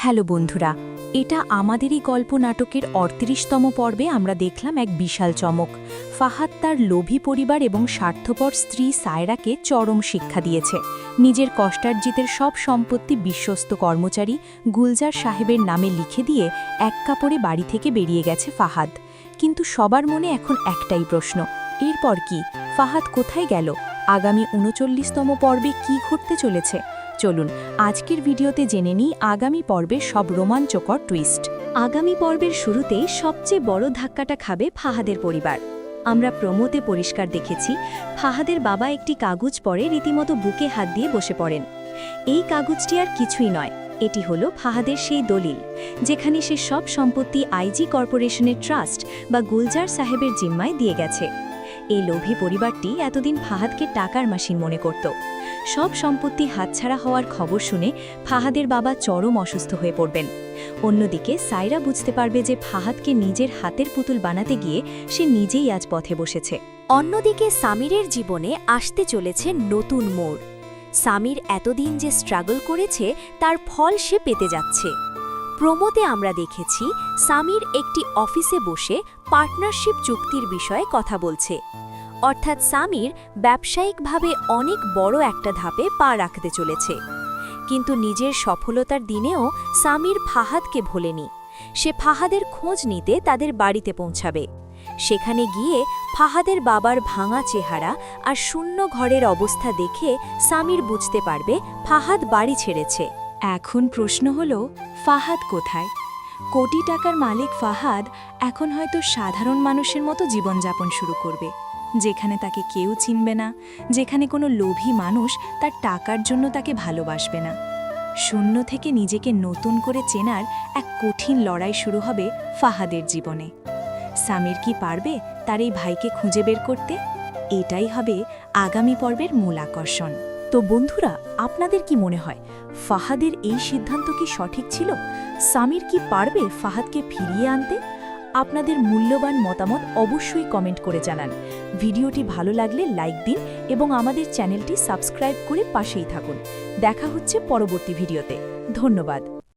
Hello বন্ধুরা, এটা আমাদেরই গল্প নাটকের ৩৮তম পর্বে আমরা দেখলাম এক বিশাল চমক। ফাহাদ তার লোভী পরিবার এবং স্বার্থপর স্ত্রী সায়রাকে চরম শিক্ষা দিয়েছে। নিজের কষ্টার্জিতের সব সম্পত্তি বিশ্বস্ত কর্মচারী গুলজার সাহেবের নামে লিখে দিয়ে এক কাপড়ে বাড়ি থেকে বেরিয়ে গেছে ফাহাদ। কিন্তু সবার মনে এখন একটাই প্রশ্ন, এরপর কি? ফাহাদ কোথায় গেল? আগামী ৩৯তম পর্বে কি ঘটতে চলেছে? চলুন আজকের ভিডিওতে জেনে নিই আগামী পর্বের সব রোমাঞ্চকর টুইস্ট। আগামী পর্বের শুরুতেই সবচেয়ে বড় ধাক্কাটা খাবে ফাহাদের পরিবার। আমরা প্রোমোতে পরিষ্কার দেখেছি ফাহাদের বাবা একটি কাগজ পড়ে রীতিমতো বুকে হাত দিয়ে বসে পড়েন। এই কাগজটি আর কিছুই নয়, এটি হলো ফাহাদের সেই দলিল যেখানে সে সব সম্পত্তি আইজি কর্পোরেশনের ট্রাস্ট বা গুলজার সাহেবের জিম্মায় দিয়ে গেছে। এই লোভী পরিবারটি এতদিন ফাহাদকে টাকার মেশিন মনে করত। সব সম্পত্তি হাতছাড়া হওয়ার খবর শুনে ফাহাদের বাবা চরম অসুস্থ হয়ে পড়বেন। অন্যদিকে সায়রা বুঝতে পারবে যে ফাহাদকে নিজের হাতের পুতুল বানাতে গিয়ে সে নিজেই আজ পথে বসেছে। অন্যদিকে সামিরের জীবনে আসতে চলেছে নতুন মোড়। সামির এতদিন যে স্ট্রাগল করেছে তার ফল সে পেতে যাচ্ছে। প্রোমোতে আমরা দেখেছি সামির একটি অফিসে বসে পার্টনারশিপ চুক্তির বিষয়ে কথা বলছে, অর্থাৎ সামির ব্যবসায়িকভাবে অনেক বড় একটা ধাপে পা রাখতে চলেছে। কিন্তু নিজের সফলতার দিনেও সামির ফাহাদকে ভোলেনি। সে ফাহাদের খোঁজ নিতে তাদের বাড়িতে পৌঁছাবে। সেখানে গিয়ে ফাহাদের বাবার ভাঙা চেহারা আর শূন্য ঘরের অবস্থা দেখে সামির বুঝতে পারবে ফাহাদ বাড়ি ছেড়েছে। এখন প্রশ্ন হলো, ফাহাদ কোথায়? কোটি টাকার মালিক ফাহাদ এখন হয়তো সাধারণ মানুষের মতো জীবনযাপন শুরু করবে, যেখানে তাকে কেউ চিনবে না, যেখানে কোনো লোভী মানুষ তার টাকার জন্য তাকে ভালোবাসবে না। শূন্য থেকে নিজেকে নতুন করে চেনার এক কঠিন লড়াই শুরু হবে ফাহাদের জীবনে। সামির কি পারবে তার এই ভাইকে খুঁজে বের করতে? এটাই হবে আগামী পর্বের মূল আকর্ষণ। তো বন্ধুরা, আপনাদের কি মনে হয় ফাহাদের এই সিদ্ধান্ত কি সঠিক ছিল? সামির কি পারবে ফাহাদকে ফিরিয়ে আনতে? আপনাদের মূল্যবান মতামত অবশ্যই কমেন্ট করে জানান। ভিডিওটি ভালো লাগলে লাইক দিন এবং আমাদের চ্যানেলটি সাবস্ক্রাইব করে পাশেই থাকুন। দেখা হচ্ছে পরবর্তী ভিডিওতে। ধন্যবাদ।